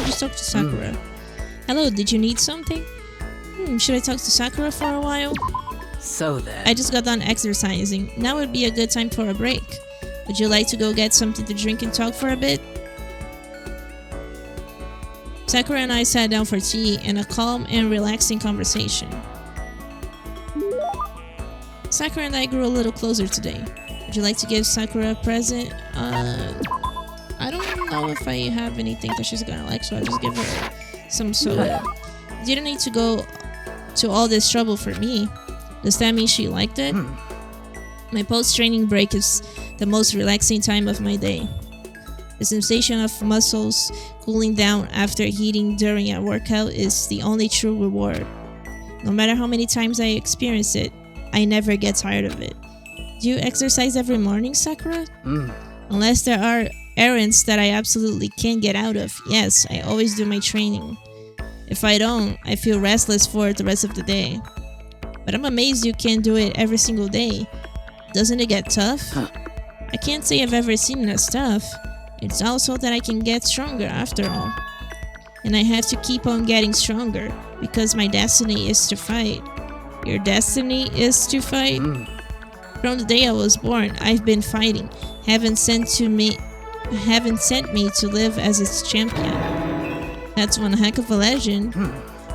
just talk to Sakura. Hello, did you need something? Should I talk to Sakura for a while? So then... I just got done exercising. Now would be a good time for a break. Would you like to go get something to drink and talk for a bit? Sakura and I sat down for tea and a calm and relaxing conversation. Sakura and I grew a little closer today. Would you like to give Sakura a present? I don't know if I have anything that she's gonna like, so I'll just give her some soda. You didn't need to go to all this trouble for me. Does that mean she liked it? My post-training break is the most relaxing time of my day. The sensation of muscles cooling down after heating during a workout is the only true reward. No matter how many times I experience it, I never get tired of it. Do you exercise every morning, Sakura? Unless there are errands that I absolutely can't get out of, yes, I always do my training. If I don't, I feel restless for the rest of the day. But I'm amazed you can do it every single day. Doesn't it get tough? I can't say I've ever seen it as tough. It's also that I can get stronger after all. And I have to keep on getting stronger because my destiny is to fight. Your destiny is to fight? From the day I was born, I've been fighting. Heaven sent me to live as its champion. That's one heck of a legend.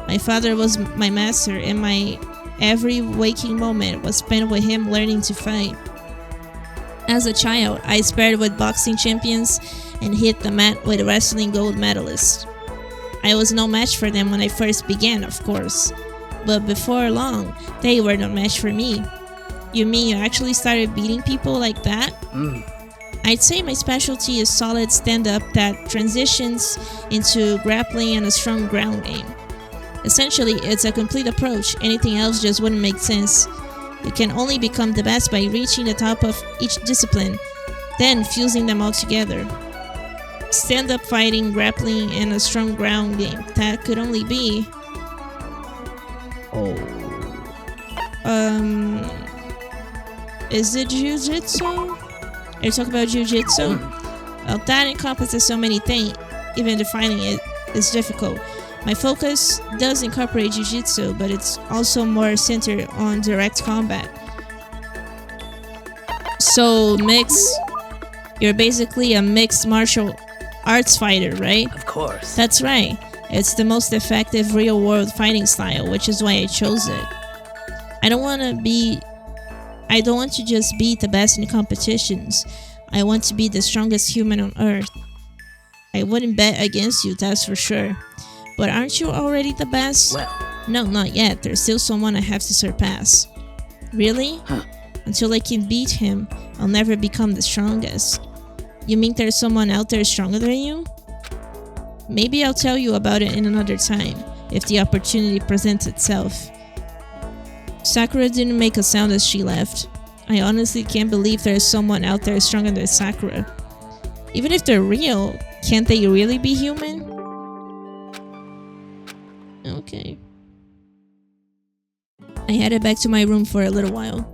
My father was my master, and my every waking moment was spent with him learning to fight. As a child, I sparred with boxing champions and hit the mat with wrestling gold medalists. I was no match for them when I first began, of course. But before long, they were no match for me. You mean you actually started beating people like that? I'd say my specialty is solid stand-up that transitions into grappling and a strong ground game. Essentially, it's a complete approach. Anything else just wouldn't make sense. You can only become the best by reaching the top of each discipline, then fusing them all together. Stand-up fighting, grappling, and a strong ground game. That could only be... Is it Jiu-Jitsu? Are you talking about Jiu-Jitsu? Well, that encompasses so many things, even defining it is difficult. My focus does incorporate Jiu-Jitsu, but it's also more centered on direct combat. So, you're basically a mixed martial arts fighter, right? Of course. That's right. It's the most effective real-world fighting style, which is why I chose it. I don't want to just be the best in competitions. I want to be the strongest human on earth. I wouldn't bet against you, that's for sure. But aren't you already the best? Well... No, not yet. There's still someone I have to surpass. Really? Until I can beat him, I'll never become the strongest. You mean there's someone out there stronger than you? Maybe I'll tell you about it in another time, if the opportunity presents itself. Sakura didn't make a sound as she left. I honestly can't believe there's someone out there stronger than Sakura. Even if they're real, can't they really be human? Okay. I headed back to my room for a little while.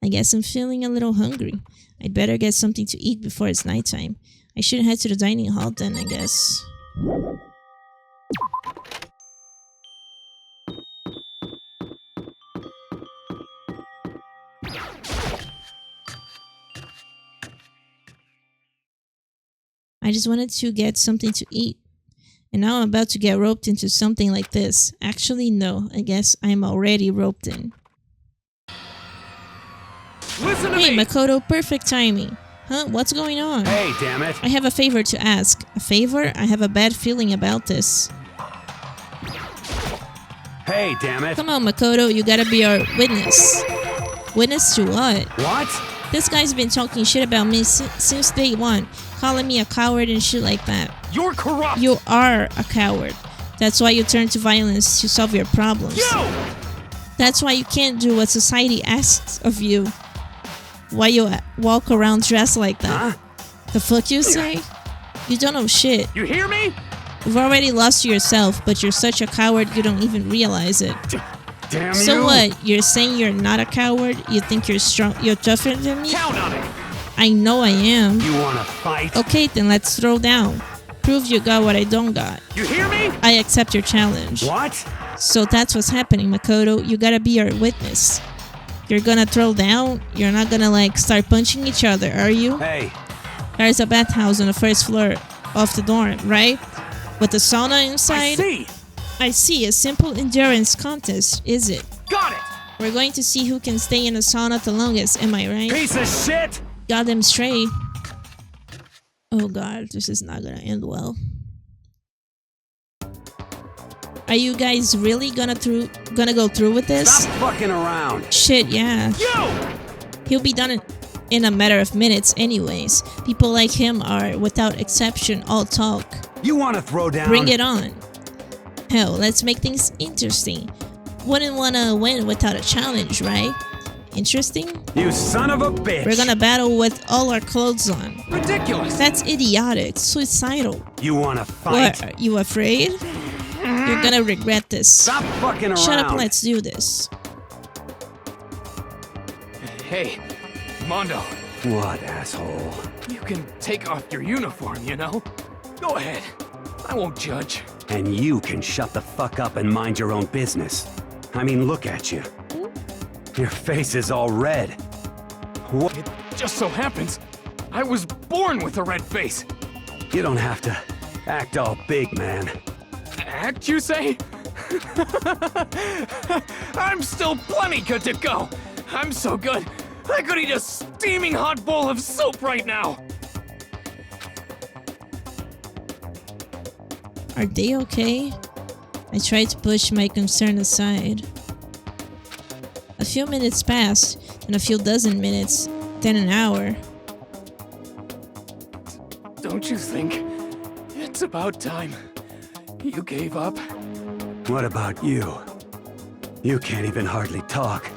I guess I'm feeling a little hungry. I'd better get something to eat before it's nighttime. I should head to the dining hall then, I guess. I just wanted to get something to eat. And now I'm about to get roped into something like this. Actually, no. I guess I'm already roped in. Listen to Hey, me! Makoto, perfect timing. Huh? What's going on? Hey, damn it! I have a favor to ask. A favor? I have a bad feeling about this. Hey, damn it! Come on, Makoto, you gotta be our witness. Witness to what? What? This guy's been talking shit about me since day one, calling me a coward and shit like that. You're corrupt! You are a coward. That's why you turn to violence to solve your problems. Yo! That's why you can't do what society asks of you. Why you walk around dressed like that? The fuck you say? You don't know shit. You hear me? You've already lost to yourself, but you're such a coward you don't even realize it. damn So you. what? You're saying you're not a coward? You think you're strong? You're tougher than me? Count on it. I know I am. You wanna fight? Okay, then let's throw down. Prove you got what I don't got. You hear me? I accept your challenge. What? So that's what's happening, Makoto. You gotta be our witness. You're gonna throw down? You're not gonna like start punching each other, are you? Hey, There's a bathhouse on the first floor of the dorm, right? With the sauna I inside? see. I see. A simple endurance contest, is it? Got it. We're going to see who can stay in the sauna the longest, am I right? Piece of shit. Got them straight. Oh god, this is not gonna end well. Are you guys really gonna go through with this? Stop fucking around. Shit, yeah. You. He'll be done in a matter of minutes anyways. People like him are, without exception, all talk. You wanna throw down? Bring it on. Hell, let's make things interesting. Wouldn't wanna win without a challenge, right? Interesting? You son of a bitch. We're gonna battle with all our clothes on. Ridiculous. That's idiotic. Suicidal. You wanna fight? What? Are you afraid? You're gonna regret this. Stop fucking around. Shut up, let's do this. Hey, Mondo, What, asshole? you can take off your uniform, you know? Go ahead. I won't judge. And you can shut the fuck up and mind your own business. I mean, look at you. Your face is all red. What? It just so happens I was born with a red face. You don't have to act all big, man. Act, you say? I'm still plenty good to go. I'm so good, I could eat a steaming hot bowl of soup right now. Are they okay? I tried to push my concern aside. A few minutes passed, then a few dozen minutes, then an hour. Don't you think it's about time you gave up? What about you? You can't even hardly talk.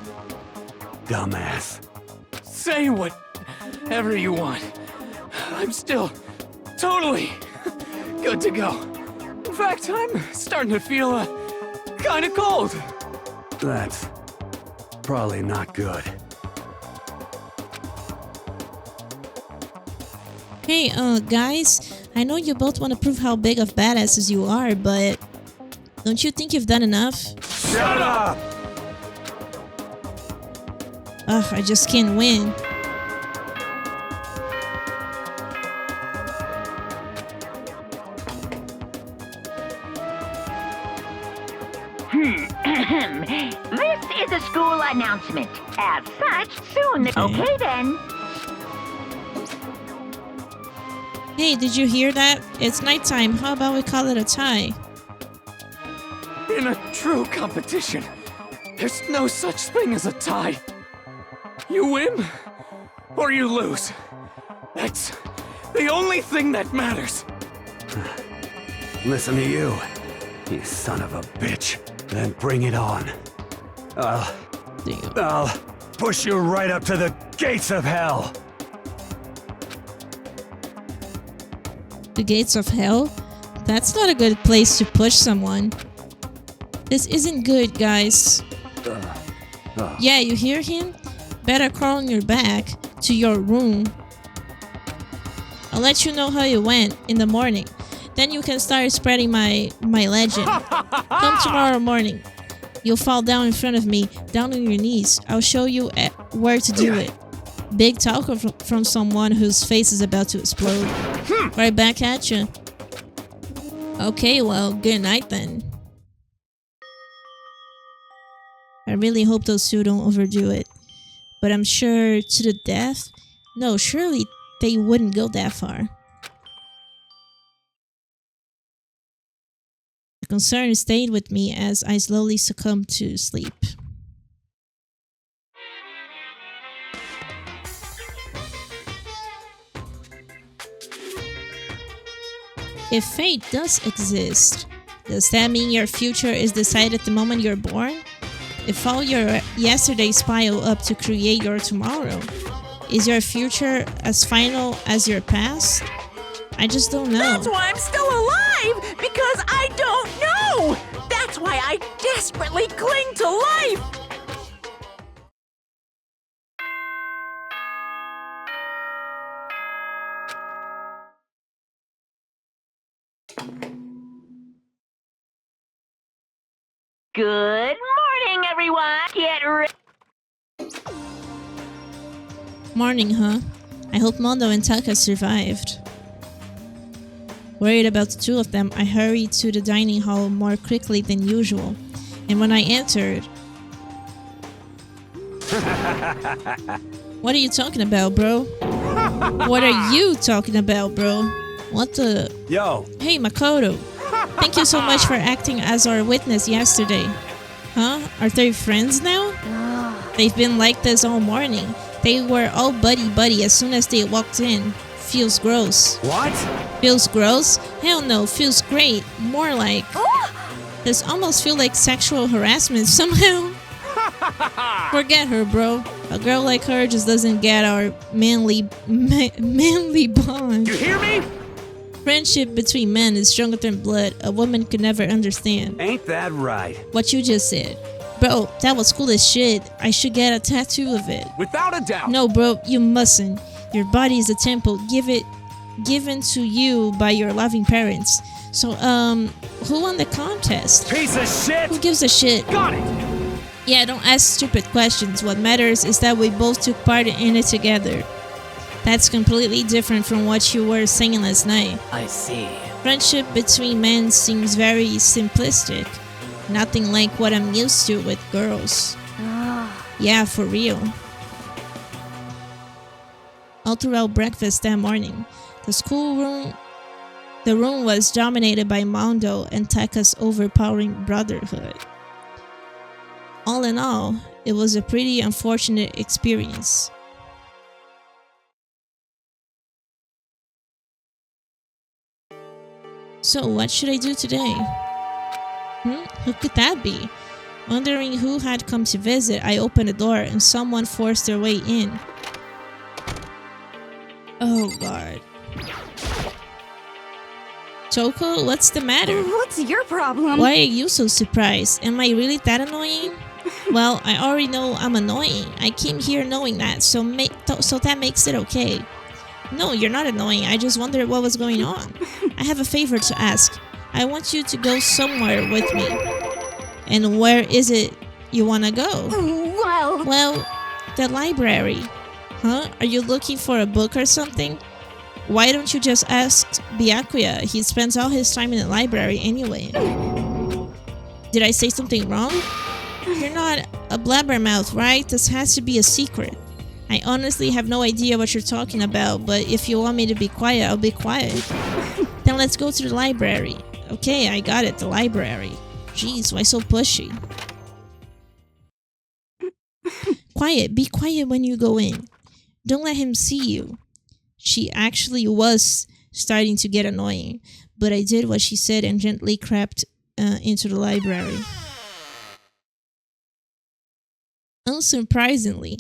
Dumbass. Say whatever you want. I'm still totally good to go. In fact, I'm starting to feel kind of cold. That's probably not good. Hey, guys, I know you both want to prove how big of badasses you are, but don't you think you've done enough? Shut up! Ugh, I just can't win. This is a school announcement. As such, soon. Okay then. Hey, did you hear that? It's nighttime. How about we call it a tie? In a true competition, there's no such thing as a tie. You win, or you lose. That's the only thing that matters. Listen to you, you son of a bitch. Then bring it on. Damn. I'll push you right up to the gates of hell. The gates of hell? That's not a good place to push someone. This isn't good, guys. Yeah, you hear him? Better crawl on your back to your room. I'll let you know how it went in the morning. Then you can start spreading my legend. Come tomorrow morning. You'll fall down in front of me, down on your knees. I'll show you where to do it. Big talk from someone whose face is about to explode. Right back at you. Okay, well, good night then. I really hope those two don't overdo it. But I'm sure to the death? No, surely they wouldn't go that far. The concern stayed with me as I slowly succumbed to sleep. If fate does exist, does that mean your future is decided the moment you're born? If all your yesterdays pile up to create your tomorrow, is your future as final as your past? I just don't know. That's why I'm still alive, because I don't know. That's That's why I desperately cling to life! Good morning, everyone. Get ready. Morning, huh? I hope Mondo and Taka survived. Worried about the two of them, I hurried to the dining hall more quickly than usual. And when I entered... What are you talking about, bro? What are you talking about, bro? What the... Yo! Hey, Makoto. Thank you so much for acting as our witness yesterday. Huh? Are they friends now? They've been like this all morning. They were all buddy-buddy as soon as they walked in. Feels gross. What? Feels gross? Hell no, feels great. More like... This almost feel like sexual harassment somehow. Forget her, bro. A girl like her just doesn't get our manly bond. You hear me? Friendship between men is stronger than blood. A woman could never understand. Ain't that right? What you just said. Bro, that was cool as shit. I should get a tattoo of it. Without a doubt. No, bro, you mustn't. Your body is a temple. Given to you by your loving parents. So, who won the contest? Piece of shit! Who gives a shit? Got it! Yeah, don't ask stupid questions. What matters is that we both took part in it together. That's completely different from what you were saying last night. I see. Friendship between men seems very simplistic. Nothing like what I'm used to with girls. Yeah, for real. All throughout breakfast that morning, the room was dominated by Mondo and Taka's overpowering brotherhood. All in all, it was a pretty unfortunate experience. So, what should I do today? Who could that be? Wondering who had come to visit, I opened the door and someone forced their way in. Oh god. Toko, what's the matter? What's your problem? Why are you so surprised? Am I really that annoying? Well, I already know I'm annoying. I came here knowing that, so that makes it okay. No, you're not annoying. I just wondered what was going on. I have a favor to ask. I want you to go somewhere with me. And where is it you want to go? Well, the library. Huh? Are you looking for a book or something? Why don't you just ask Byakuya? He spends all his time in the library anyway. Did I say something wrong? You're not a blabbermouth, right? This has to be a secret. I honestly have no idea what you're talking about, but if you want me to be quiet, I'll be quiet. Then let's go to the library. Okay, I got it, the library. Jeez, why so pushy? Quiet, be quiet when you go in. Don't let him see you. She actually was starting to get annoying, but I did what she said and gently crept into the library. Unsurprisingly,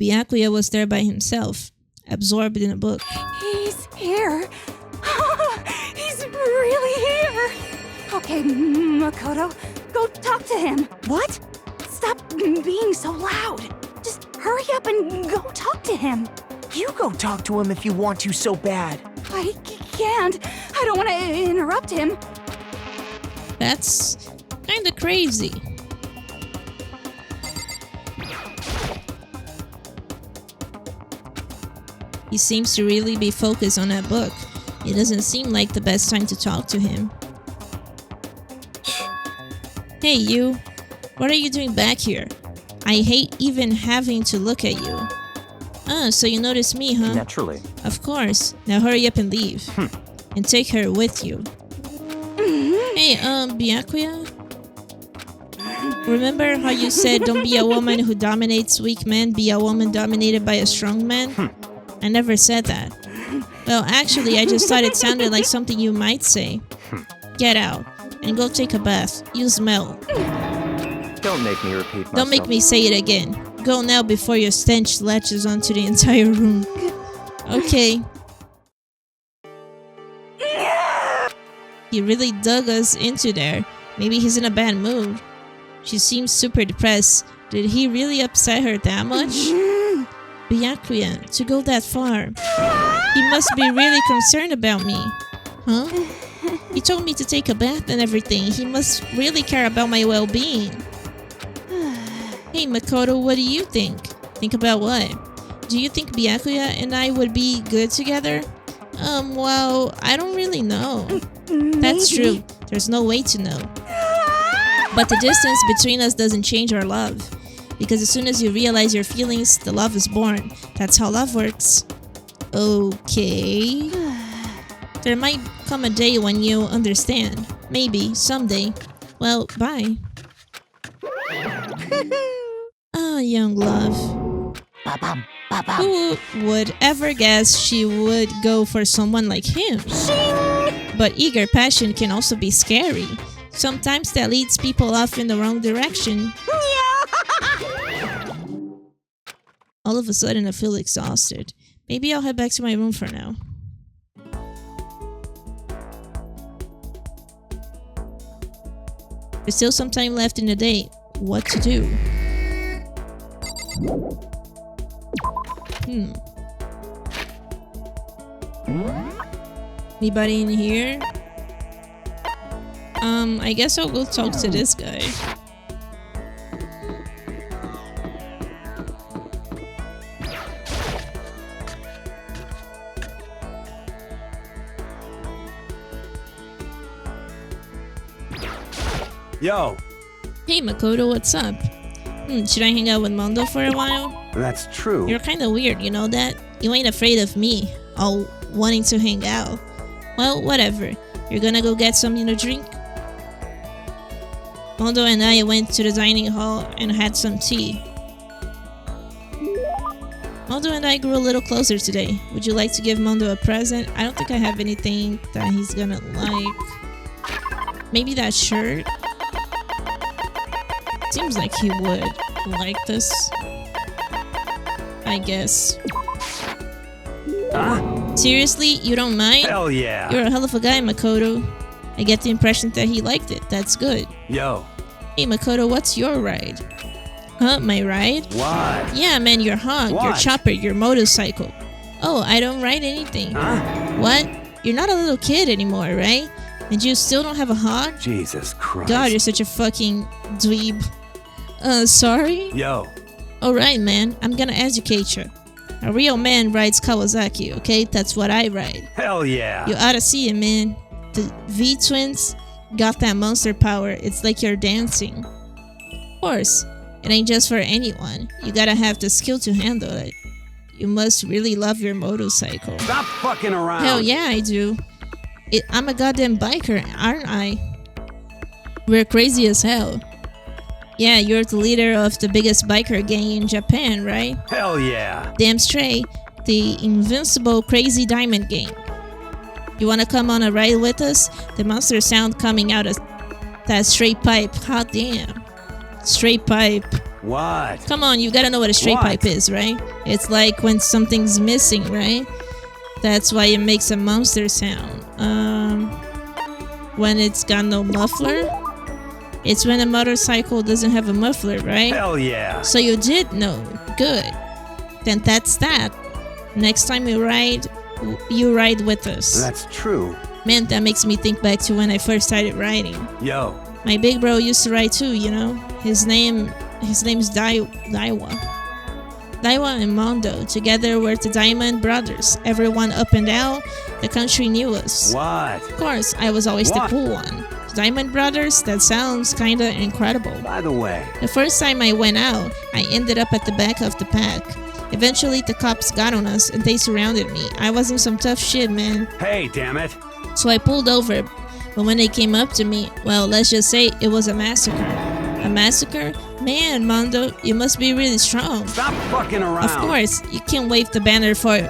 Byakuya was there by himself, absorbed in a book. He's here. He's really here. Okay, Makoto, go talk to him. What? Stop being so loud. Just hurry up and go talk to him. You go talk to him if you want to so bad. I can't. I don't want to interrupt him. That's kinda crazy. He seems to really be focused on that book. It doesn't seem like the best time to talk to him. Hey you, what are you doing back here? I hate even having to look at you. So you noticed me, huh? Naturally. Of course. Now hurry up and leave. And take her with you. Hey, Byakuya? Remember how you said don't be a woman who dominates weak men, be a woman dominated by a strong man? I never said that. Well, actually, I just thought it sounded like something you might say. Get out and go take a bath. You smell. Don't make me repeat myself. Don't make me say it again. Go now before your stench latches onto the entire room. Okay. He really dug us into there. Maybe he's in a bad mood. She seems super depressed. Did he really upset her that much? Byakuya, to go that far. He must be really concerned about me. Huh? He told me to take a bath and everything. He must really care about my well-being. Hey Makoto, what do you think? Think about what? Do you think Byakuya and I would be good together? Well, I don't really know. That's true. There's no way to know. But the distance between us doesn't change our love. Because as soon as you realize your feelings, the love is born. That's how love works. Okay. There might come a day when you'll understand. Maybe, someday. Well, bye. Ah, young love. Who would ever guess she would go for someone like him? But eager passion can also be scary. Sometimes that leads people off in the wrong direction. All of a sudden I feel exhausted. Maybe I'll head back to my room for now. There's still some time left in the day. What to do? Anybody in here? I guess I'll go talk to this guy. Yo! Hey Makoto, what's up? Should I hang out with Mondo for a while? That's true. You're kinda weird, you know that? You ain't afraid of me, all wanting to hang out. Well, whatever. You're gonna go get something to drink? Mondo and I went to the dining hall and had some tea. Mondo and I grew a little closer today. Would you like to give Mondo a present? I don't think I have anything that he's gonna like. Maybe that shirt? Seems like he would like this. I guess. Seriously? You don't mind? Hell yeah! You're a hell of a guy, Makoto. I get the impression that he liked it. That's good. Yo! Hey, Makoto, what's your ride? Huh? My ride? What? Yeah, man, your hog, your What? chopper, your motorcycle. Oh, I don't ride anything. Huh? What? You're not a little kid anymore, right? And you still don't have a hog? Jesus Christ. God, you're such a fucking dweeb. Sorry? Yo! Alright, man, I'm gonna educate you. A real man rides Kawasaki, okay? That's what I ride. Hell yeah! You ought to see it, man. The V-Twins got that monster power. It's like you're dancing. Of course, it ain't just for anyone. You gotta have the skill to handle it. You must really love your motorcycle. Stop fucking around! Hell yeah, I do. I'm a goddamn biker, aren't I? We're crazy as hell. Yeah, you're the leader of the biggest biker gang in Japan, right? Hell yeah! Damn straight, the invincible crazy diamond gang. You wanna come on a ride with us? The monster sound coming out of that straight pipe. Hot damn. Straight pipe. What? Come on, you gotta know what a straight What? pipe is, right? It's like when something's missing, right? That's why it makes a monster sound. When it's got no muffler? It's when a motorcycle doesn't have a muffler, right? Hell yeah! So you did know. Good. Then that's that. Next time you ride with us. That's true. Man, that makes me think back to when I first started riding. Yo! My big bro used to ride too, you know? His name's Daiwa. Daiwa and Mondo, together were the Diamond Brothers. Everyone up and down the country knew us. What? Of course, I was always What? the cool one. The Diamond Brothers? That sounds kinda incredible. By the way, The first time I went out, I ended up at the back of the pack. Eventually, the cops got on us and they surrounded me. I was in some tough shit, man. hey, damn it! So I pulled over, but when they came up to me, well, let's just say it was a massacre. A massacre? Man, Mondo, you must be really strong. Stop fucking around! Of course, you can't wave the banner for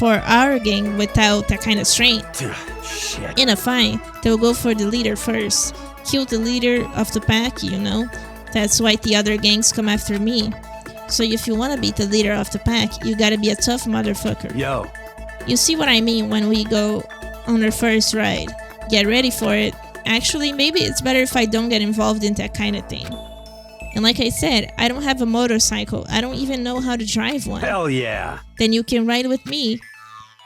our gang without that kind of strength. Shit. In a fight, they'll go for the leader first. Kill the leader of the pack, you know? That's why the other gangs come after me. So if you want to beat the leader of the pack, you gotta be a tough motherfucker. Yo! You see what I mean when we go on our first ride. Get ready for it. Actually, maybe it's better if I don't get involved in that kind of thing. And like I said, I don't have a motorcycle. I don't even know how to drive one. Hell yeah. Then you can ride with me.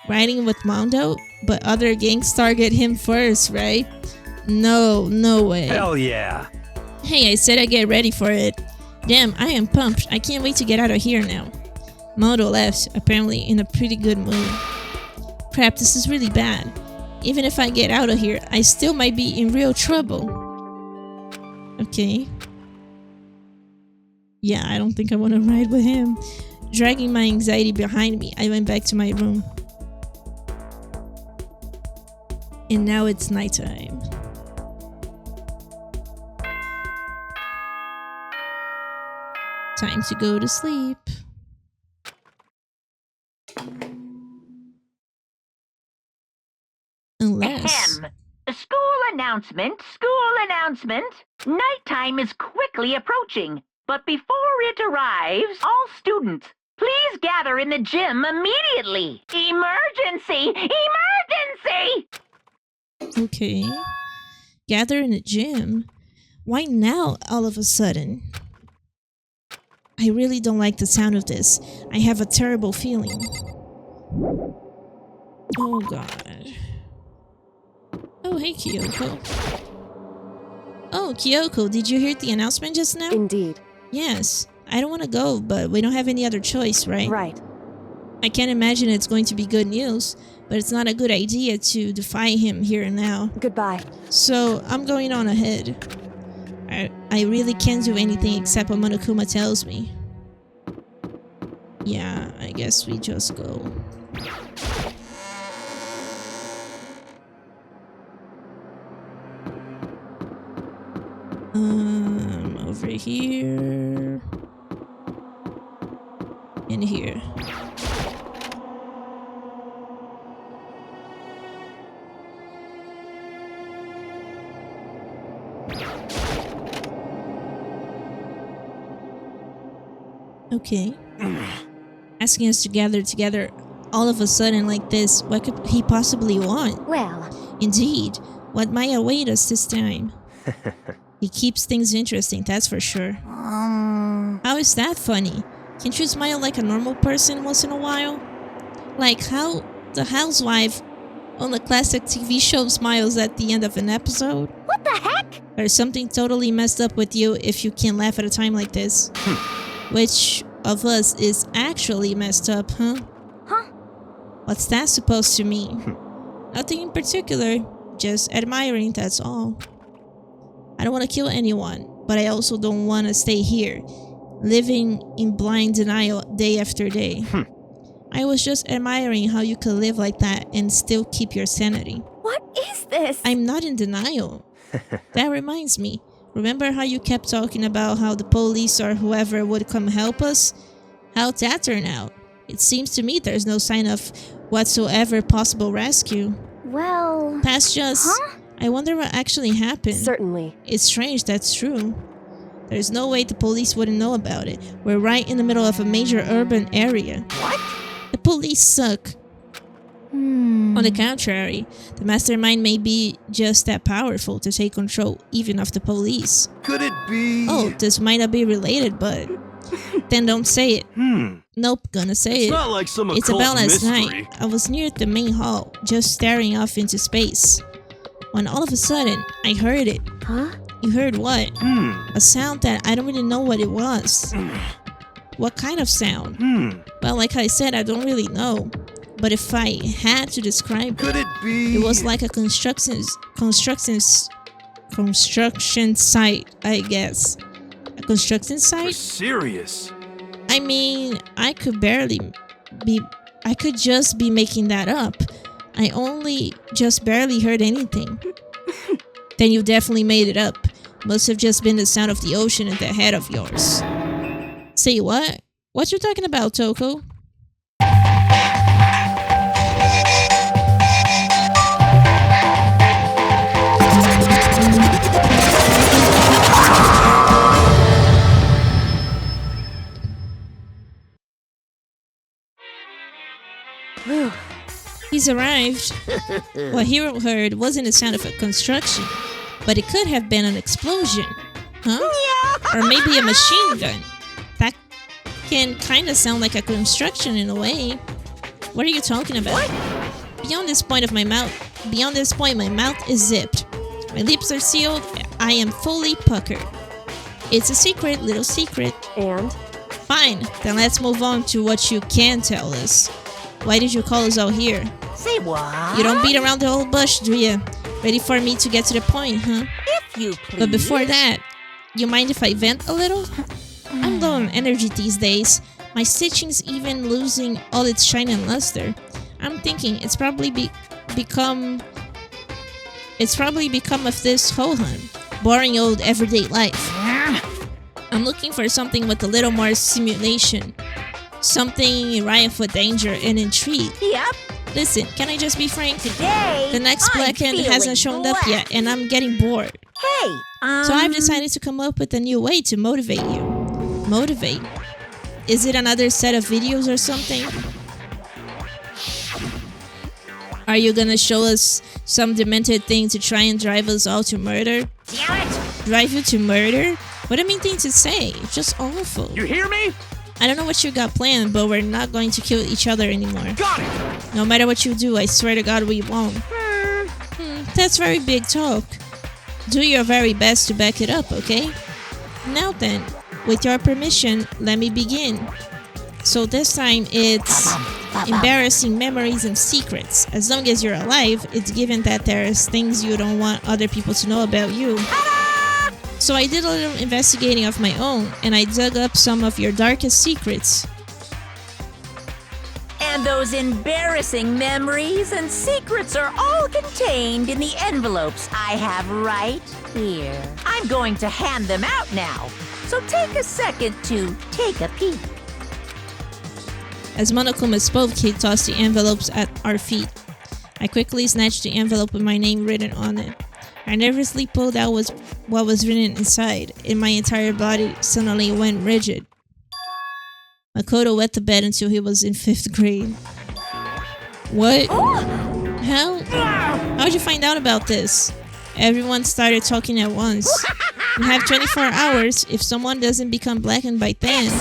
Riding with Mondo? But other gangs target him first, right? No way. Hell yeah. Hey, I said I'd get ready for it. Damn, I am pumped. I can't wait to get out of here now. Mondo left, apparently in a pretty good mood. Crap, this is really bad. Even if I get out of here, I still might be in real trouble. Okay. Yeah, I don't think I want to ride with him. Dragging my anxiety behind me, I went back to my room. And now it's nighttime. Time to go to sleep. Unless... School announcement, school announcement. Nighttime is quickly approaching, but before it arrives, all students, please gather in the gym immediately. Emergency! Emergency! Okay. Gather in a gym? Why now, all of a sudden? I really don't like the sound of this. I have a terrible feeling. Oh god. Oh, hey Kyoko. Oh, Kyoko, did you hear the announcement just now? Indeed. Yes. I don't want to go, but we don't have any other choice, right? Right. I can't imagine it's going to be good news, but it's not a good idea to defy him here and now. Goodbye. So, I'm going on ahead. I really can't do anything except what Monokuma tells me. Yeah, I guess we just go. Over here. And here. Okay. Asking us to gather together all of a sudden like this, what could he possibly want? Well, Indeed, what might await us this time? He keeps things interesting, that's for sure. How is that funny? Can't you smile like a normal person once in a while? Like how the housewife on the classic TV show smiles at the end of an episode? what the heck? There's something totally messed up with you if you can't laugh at a time like this. Which of us is actually messed up, huh? Huh? What's that supposed to mean? Nothing in particular, just admiring, that's all. I don't want to kill anyone, but I also don't want to stay here, living in blind denial day after day. I was just admiring how you could live like that and still keep your sanity. What is this? I'm not in denial. That reminds me. Remember how you kept talking about how the police or whoever would come help us? How'd that turn out? It seems to me there's no sign of whatsoever possible rescue. Well... Past just... Huh? I wonder what actually happened. Certainly. It's strange, that's true. There's no way the police wouldn't know about it. We're right in the middle of a major urban area. What? The police suck. On the contrary, the mastermind may be just that powerful to take control even of the police. Could it be? Oh, this might not be related, but then don't say it. Nope, gonna say it. Not like some It's about last night. I was near the main hall, just staring off into space. When all of a sudden, I heard it. Huh? You heard what? A sound that I don't really know what it was. What kind of sound? Well, like I said, I don't really know. But if I had to describe Could it be? it was like a construction site, I guess. A construction site? Serious. I mean, I could just be making that up. I only just barely heard anything. Then you definitely made it up. Must have just been the sound of the ocean in that head of yours. Say what? What you talking about, Toko? He's arrived. What Hero heard wasn't the sound of a construction. But it could have been an explosion. Huh? Or maybe a machine gun. That can kind of sound like a construction in a way. What are you talking about? Beyond this point, my mouth is zipped. My lips are sealed. I am fully puckered. It's a secret, little secret. And? Fine, then let's move on to what you can tell us. Why did you call us all here? Say what? You don't beat around the old bush, do you? Ready for me to get to the point, huh? If you please. But before that, you mind if I vent a little? I'm low on energy these days. My stitching's even losing all its shine and luster. I'm thinking it's probably become of this ho-hum. Boring old everyday life. I'm looking for something with a little more simulation. Something rife with danger and intrigue. Yep. Listen, can I just be frank? Today, The next I'm black hand feeling hasn't shown up yet, and I'm getting bored. Hey, So I've decided to come up with a new way to motivate you. Motivate? Is it another set of videos or something? Are you gonna show us some demented thing to try and drive us all to murder? Damn it! Drive you to murder? What a mean thing to say. It's just awful. You hear me? I don't know what you got planned, but we're not going to kill each other anymore. Got it! No matter what you do, I swear to God we won't. That's very big talk. Do your very best to back it up, okay? Now then, with your permission, let me begin. So this time it's embarrassing memories and secrets. As long as you're alive, it's given that there's things you don't want other people to know about you. So I did a little investigating of my own, and I dug up some of your darkest secrets. And those embarrassing memories and secrets are all contained in the envelopes I have right here. I'm going to hand them out now, so take a second to take a peek. As Monokuma spoke, he tossed the envelopes at our feet. I quickly snatched the envelope with my name written on it. I nervously pulled out what was written inside, and my entire body suddenly went rigid. Makoto wet the bed until he was in 5th grade. What? How? How'd you find out about this? Everyone started talking at once. You have 24 hours. If someone doesn't become blackened by then,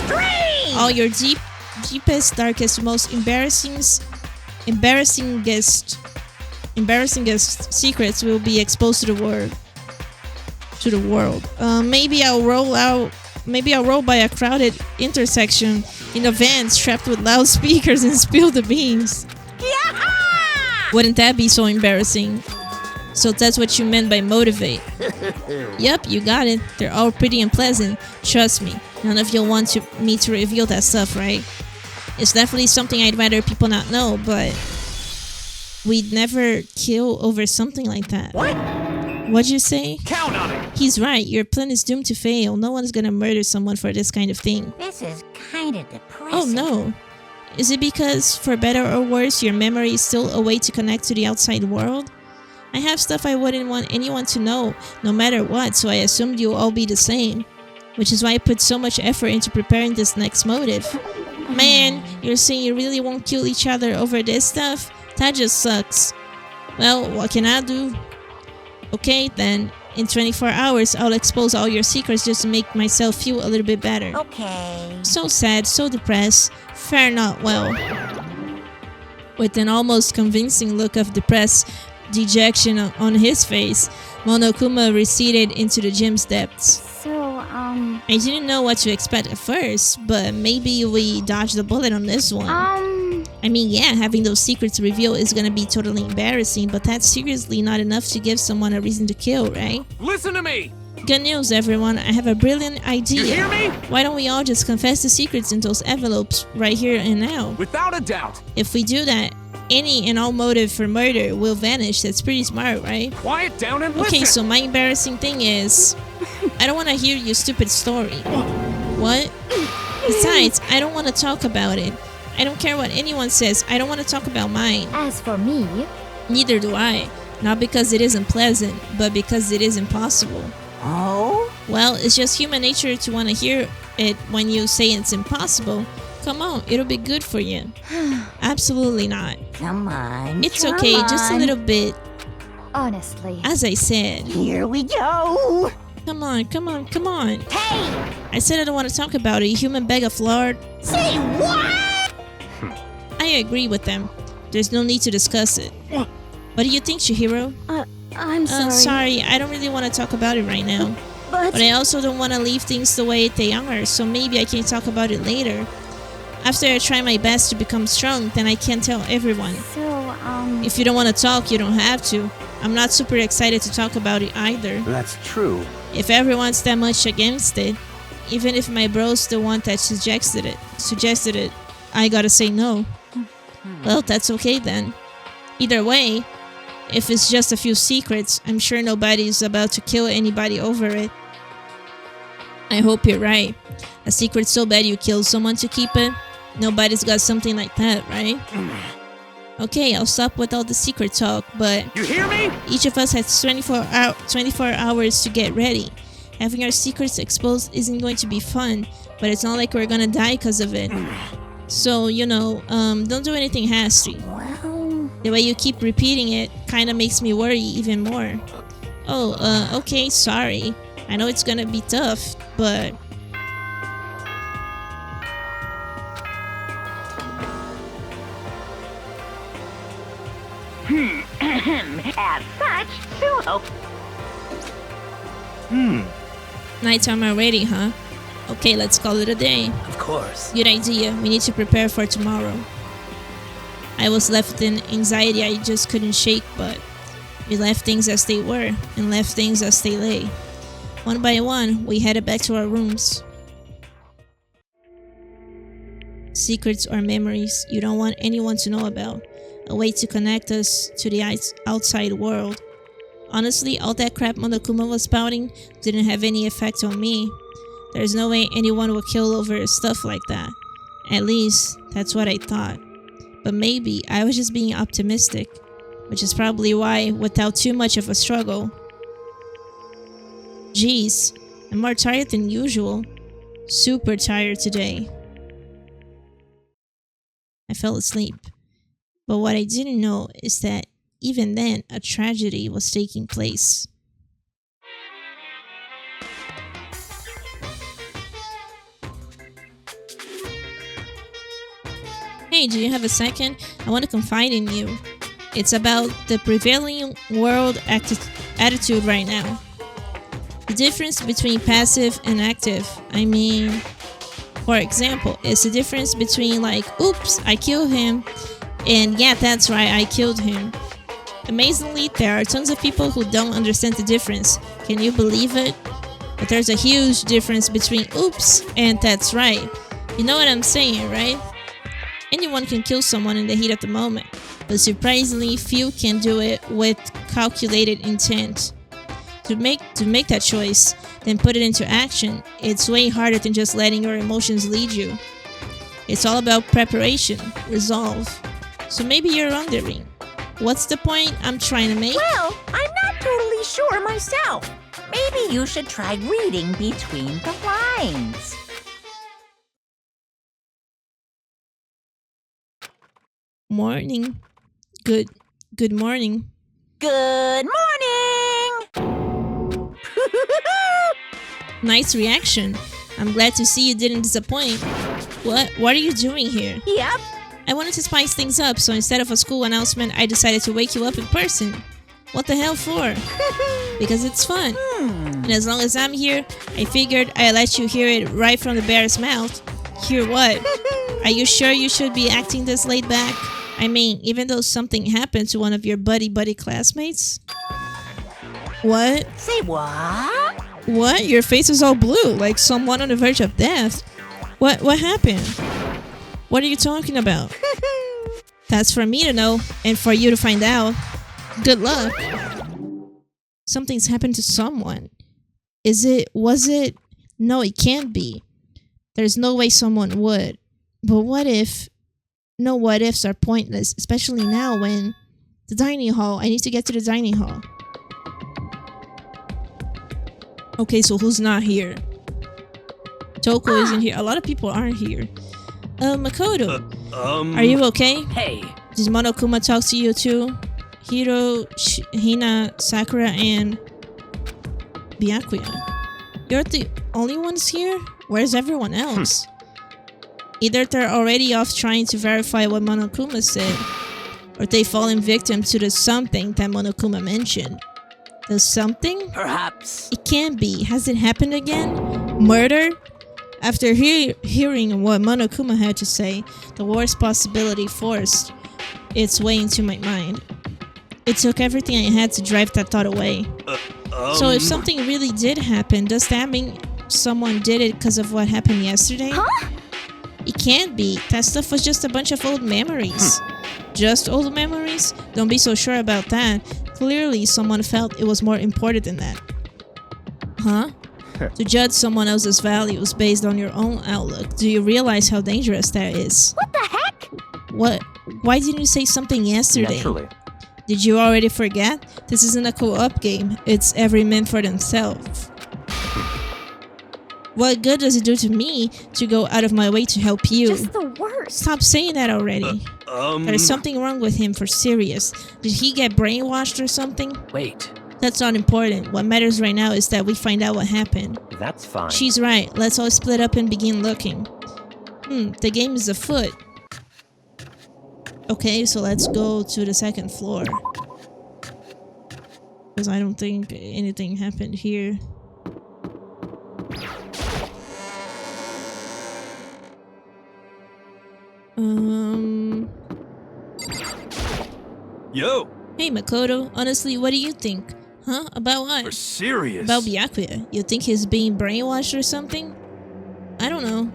all your deepest, darkest, most embarrassingest secrets will be exposed to the world. Maybe I'll roll by a crowded intersection in a van strapped with loudspeakers and spill the beans. Wouldn't that be so embarrassing? So that's what you meant by motivate. Yep, you got it. They're all pretty unpleasant. Trust me, none of you want me to reveal that stuff, right? It's definitely something I'd rather people not know, but we'd never kill over something like that. What? What'd you say? Count on it! He's right. Your plan is doomed to fail. No one's gonna murder someone for this kind of thing. This is kind of depressing. Oh no. Is it because, for better or worse, your memory is still a way to connect to the outside world? I have stuff I wouldn't want anyone to know, no matter what, so I assumed you'll all be the same. Which is why I put so much effort into preparing this next motive. Man, you're saying you really won't kill each other over this stuff? That just sucks. Well, what can I do? Okay, then. In 24 hours, I'll expose all your secrets just to make myself feel a little bit better. Okay. So sad, so depressed. Fare not well. With an almost convincing look of depressed dejection on his face, Monokuma receded into the gym's depths. So, I didn't know what to expect at first, but maybe we dodged the bullet on this one. I mean, yeah, having those secrets revealed is gonna be totally embarrassing, but that's seriously not enough to give someone a reason to kill, right? Listen to me! Good news, everyone. I have a brilliant idea. You hear me? Why don't we all just confess the secrets in those envelopes right here and now? Without a doubt. If we do that, any and all motive for murder will vanish. That's pretty smart, right? Quiet down and listen! Okay, so my embarrassing thing is, I don't want to hear your stupid story. What? Besides, I don't want to talk about it. I don't care what anyone says. I don't want to talk about mine. As for me, Neither do I. Not because it isn't pleasant, but because it is impossible. Oh? Well, it's just human nature to want to hear it when you say it's impossible. Come on, it'll be good for you. Absolutely not. Come on. It's come okay, just a on. little bit. honestly. As I said, Here we go. come on, come on, come on. Hey, I said I don't want to talk about it, you human bag of lard. say what? I agree with them. There's no need to discuss it. What do you think, Chihiro? I'm sorry. Sorry, I don't really want to talk about it right now. But I also don't want to leave things the way they are, so maybe I can talk about it later. After I try my best to become strong, then I can tell everyone. So, If you don't want to talk, you don't have to. I'm not super excited to talk about it either. That's true. If everyone's that much against it, even if my bro's the one that suggested it, I gotta say no. Well, that's okay then. Either way, if it's just a few secrets, I'm sure nobody's about to kill anybody over it. I hope you're right. A secret so bad you kill someone to keep it? Nobody's got something like that, right? Okay, I'll stop with all the secret talk, but You hear me? each of us has 24 hours to get ready. Having our secrets exposed isn't going to be fun, but it's not like we're gonna die because of it. So, don't do anything hasty. Well, The way you keep repeating it kinda makes me worry even more. Oh, okay, sorry. I know it's gonna be tough, but... As such, Suho. Nighttime already, huh? Okay, let's call it a day. Of course. Good idea. We need to prepare for tomorrow. I was left with an anxiety I just couldn't shake, but we left things as they were and left things as they lay. One by one, we headed back to our rooms. Secrets or memories you don't want anyone to know about. A way to connect us to the outside world. Honestly, all that crap Monokuma was spouting didn't have any effect on me. There's no way anyone would kill over stuff like that. At least, that's what I thought. But maybe I was just being optimistic, which is probably why, without too much of a struggle... Jeez, I'm more tired than usual. Super tired today. I fell asleep. But what I didn't know is that even then, a tragedy was taking place. Hey, do you have a second? I want to confide in you. It's about the prevailing world attitude right now. The difference between passive and active. I mean, for example, it's the difference between like, oops, I killed him, and yeah, that's right, I killed him. Amazingly, there are tons of people who don't understand the difference. Can you believe it? But there's a huge difference between oops and that's right. You know what I'm saying, right? Anyone can kill someone in the heat of the moment, but surprisingly few can do it with calculated intent. To make that choice, then put it into action, it's way harder than just letting your emotions lead you. It's all about preparation, resolve. So maybe you're wondering, what's the point I'm trying to make? well, I'm not totally sure myself. Maybe you should try reading between the lines. Morning. Good morning. Good morning! Nice reaction. I'm glad to see you didn't disappoint. What are you doing here? Yep. I wanted to spice things up, so instead of a school announcement, I decided to wake you up in person. What the hell for? Because it's fun. And as long as I'm here, I figured I'd let you hear it right from the bear's mouth. Hear what? Are you sure you should be acting this laid back? I mean, even though something happened to one of your buddy classmates? What? Say what? What? Your face is all blue, like someone on the verge of death. What happened? What are you talking about? That's for me to know, and for you to find out. Good luck. Something's happened to someone. Was it? No, it can't be. There's no way someone would. But what if? No what ifs are pointless, especially now when... The dining hall. I need to get to the dining hall. Okay, so who's not here? Toko isn't here. A lot of people aren't here. Makoto. Are you okay? Hey. Does Monokuma talk to you too? Hiro, Hina, Sakura, and Byakuya. You're the only ones here? Where's everyone else? Either they're already off trying to verify what Monokuma said, or they've fallen victim to the something that Monokuma mentioned. The something? Perhaps. It can't be. Has it happened again? Murder? After hearing what Monokuma had to say, the worst possibility forced its way into my mind. It took everything I had to drive that thought away. So if something really did happen, does that mean someone did it because of what happened yesterday? Huh? It can't be. That stuff was just a bunch of old memories. Just old memories? Don't be so sure about that. Clearly, someone felt it was more important than that. Huh? To judge someone else's values based on your own outlook. Do you realize how dangerous that is? What the heck? What? Why didn't you say something yesterday? Naturally. Did you already forget? This isn't a co-op game. It's every man for themselves. What good does it do to me to go out of my way to help you? Just the worst. Stop saying that already. There's something wrong with him for serious. Did he get brainwashed or something? Wait. That's not important. What matters right now is that we find out what happened. That's fine. She's right. Let's all split up and begin looking. The game is afoot. Okay, so let's go to the second floor. Because I don't think anything happened here. Yo, Hey Makoto, honestly, what do you think? Huh? About we're what? serious. About Byakuya. You think he's being brainwashed or something? I don't know.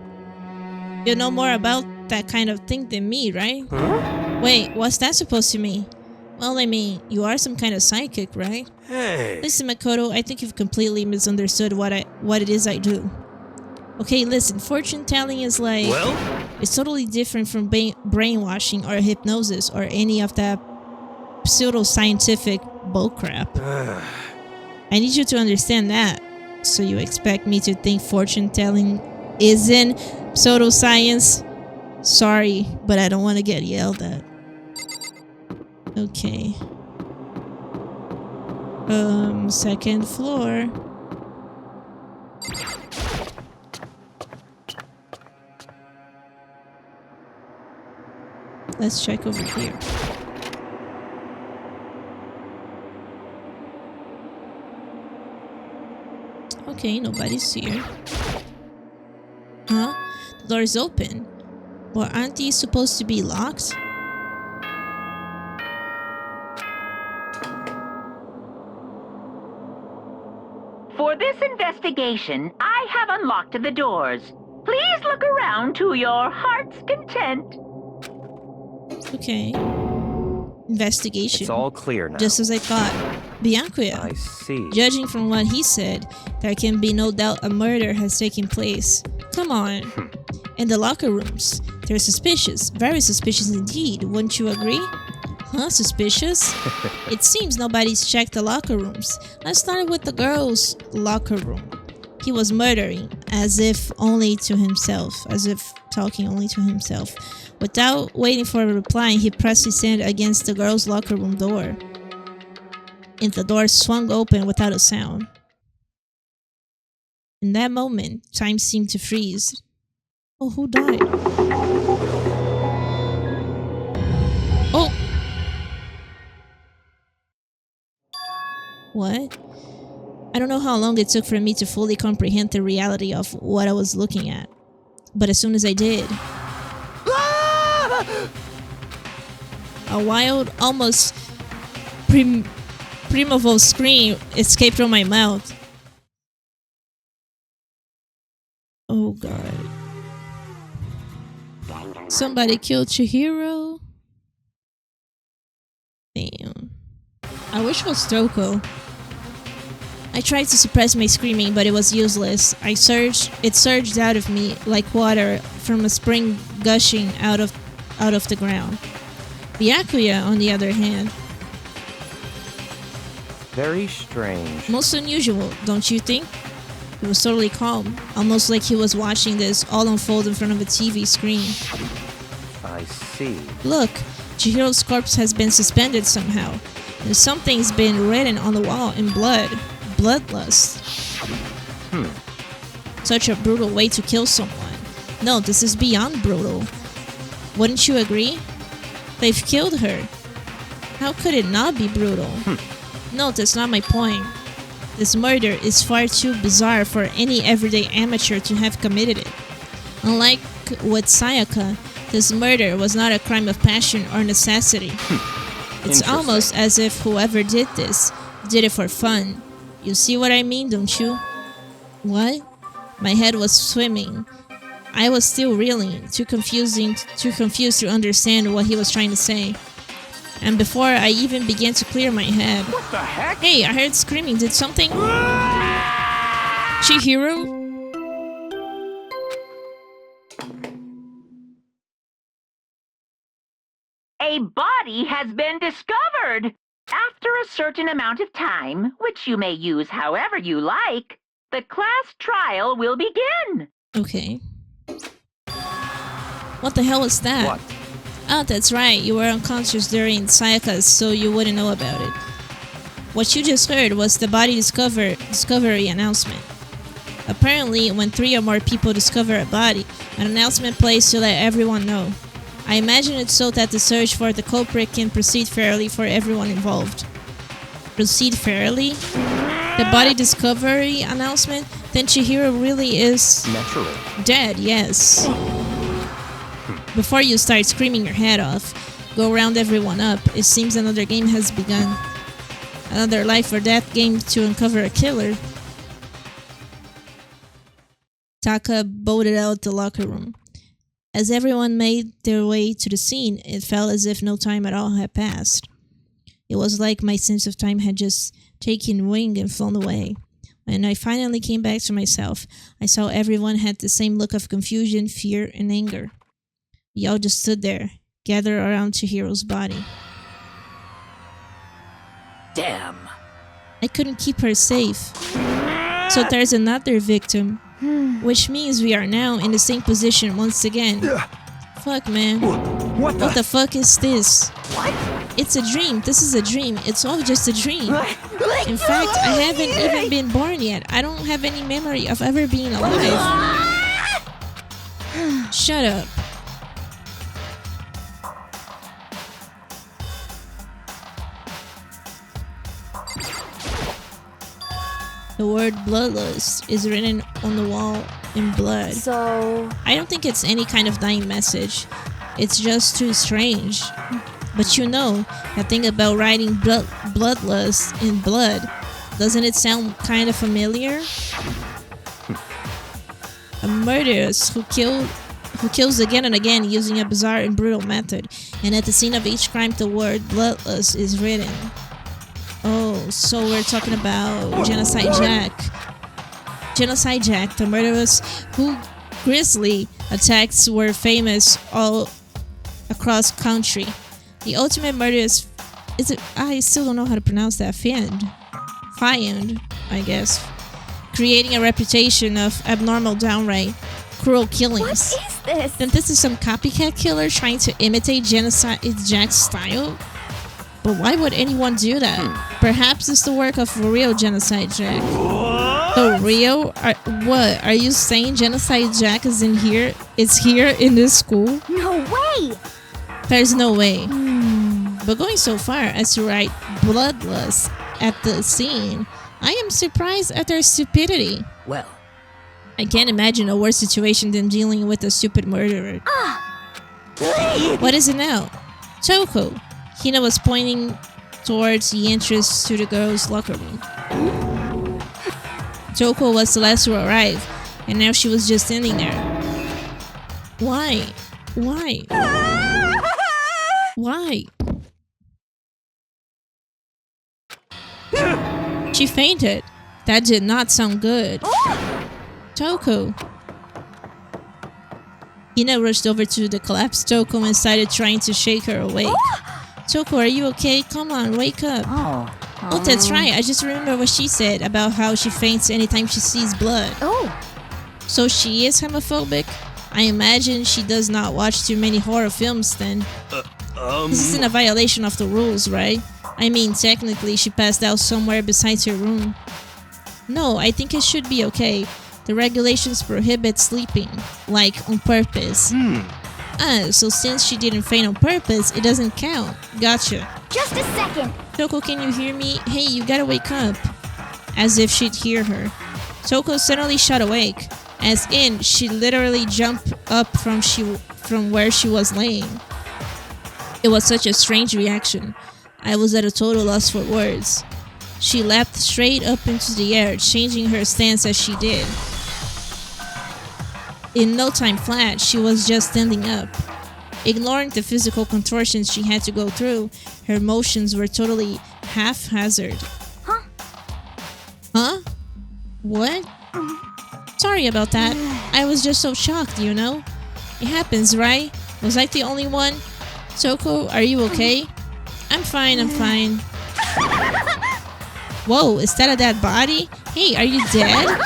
You know more about that kind of thing than me, right? Huh? Wait, what's that supposed to mean? Well, I mean, you are some kind of psychic, right? Hey. Listen, Makoto, I think you've completely misunderstood what it is I do. Okay, listen, fortune telling is like... Well? It's totally different from brainwashing or hypnosis or any of that pseudo-scientific bullcrap. I need you to understand that. So you expect me to think fortune telling isn't pseudoscience? Sorry, but I don't want to get yelled at. Okay. Second floor. Let's check over here. Okay, nobody's here. Huh? The door's open. But aren't these supposed to be locked? For this investigation, I have unlocked the doors. Please look around to your heart's content. Okay. Investigation. It's all clear now. Just as I thought. Byakuya. I see. Judging from what he said, there can be no doubt a murder has taken place. Come on. And the locker rooms. They're suspicious. Very suspicious indeed. Wouldn't you agree? Huh? Suspicious? It seems nobody's checked the locker rooms. Let's start with the girls' locker room. He was murdering, as if only to himself. As if talking only to himself. Without waiting for a reply, he pressed his hand against the girls' locker room door. And the door swung open without a sound. In that moment, time seemed to freeze. Oh, who died? Oh! What? I don't know how long it took for me to fully comprehend the reality of what I was looking at. But as soon as I did... A wild, almost primeval scream escaped from my mouth. Oh god. Somebody killed Chihiro? Damn. I wish it was Toko. I tried to suppress my screaming, but it was useless. It surged out of me like water from a spring gushing out of the ground. Byakuya, on the other hand, Very strange. most unusual, don't you think? He was totally calm, almost like he was watching this all unfold in front of a TV screen. I see. Look, Chihiro's corpse has been suspended somehow. And something's been written on the wall in blood. Bloodlust. Such a brutal way to kill someone. No, this is beyond brutal. Wouldn't you agree? They've killed her. How could it not be brutal? No, that's not my point. This murder is far too bizarre for any everyday amateur to have committed it. Unlike with Sayaka, this murder was not a crime of passion or necessity. It's almost as if whoever did this did it for fun. You see what I mean, don't you? What? My head was swimming. I was still reeling, too confused to understand what he was trying to say. And before I even began to clear my head... What the heck? Hey, I heard screaming. Did something... Chihiro? A body has been discovered! After a certain amount of time, which you may use however you like, the class trial will begin. Okay. What the hell was that? What? Oh, that's right. You were unconscious during Sayaka's, so you wouldn't know about it. What you just heard was the body discovery announcement. Apparently, when 3 or more people discover a body, an announcement plays to let everyone know. I imagine it's so that the search for the culprit can proceed fairly for everyone involved. Proceed fairly? The body discovery announcement? Then Chihiro really is... Naturally. dead, yes. Before you start screaming your head off, go round everyone up. It seems another game has begun. Another life or death game to uncover a killer. Taka bolted out the locker room. As everyone made their way to the scene, it felt as if no time at all had passed. It was like my sense of time had just taken wing and flown away. When I finally came back to myself, I saw everyone had the same look of confusion, fear, and anger. We all just stood there, gathered around Chihiro's body. Damn. I couldn't keep her safe. So there's another victim. Which means we are now in the same position once again. Fuck, man. What What the fuck is this? What? It's a dream. This is a dream. It's all just a dream. In fact, I haven't even been born yet. I don't have any memory of ever being alive. Shut up. The word bloodlust is written on the wall in blood. So... I don't think it's any kind of dying message. It's just too strange. But you know, that thing about writing bloodlust in blood, doesn't it sound kind of familiar? A murderess who kills again and again using a bizarre and brutal method, and at the scene of each crime the word bloodlust is written. Oh, so we're talking about Genocide Jack. Genocide Jack, the murderers who grisly attacks were famous all across country. The ultimate murder is it? I still don't know how to pronounce that. Fiend, I guess. Creating a reputation of abnormal, downright cruel killings. What is this? Then this is some copycat killer trying to imitate Genocide Jack's style? But why would anyone do that? Perhaps it's the work of real Genocide Jack. The real? What? Are you saying Genocide Jack is in here? It's here in this school? No way! There's no way. But going so far as to write bloodlust at the scene, I am surprised at their stupidity. Well, I can't imagine a worse situation than dealing with a stupid murderer. What is it now? Toko. Hina was pointing towards the entrance to the girls' locker room. Toko was the last to arrive, and now she was just standing there. Why? Why? Why? She fainted. That did not sound good. Toko. Hina rushed over to the collapsed Toko and started trying to shake her awake. Toko, are you okay? Come on, wake up. Oh, that's right. I just remember what she said about how she faints anytime she sees blood. Oh. So she is homophobic? I imagine she does not watch too many horror films then. This isn't a violation of the rules, right? I mean, technically, she passed out somewhere besides her room. No, I think it should be okay. The regulations prohibit sleeping, like on purpose. So since she didn't faint on purpose, it doesn't count. Gotcha. Just a second. Toko, can you hear me? Hey, you gotta wake up. As if she'd hear her. Toko suddenly shot awake. As in, she literally jumped up from where she was laying. It was such a strange reaction. I was at a total loss for words. She leapt straight up into the air, changing her stance as she did. In no time flat, she was just standing up. Ignoring the physical contortions she had to go through, her motions were totally haphazard. Huh? What? Sorry about that. I was just so shocked, you know? It happens, right? Was I the only one? Toko, are you okay? I'm fine. Whoa, is that a dead body? Hey, are you dead?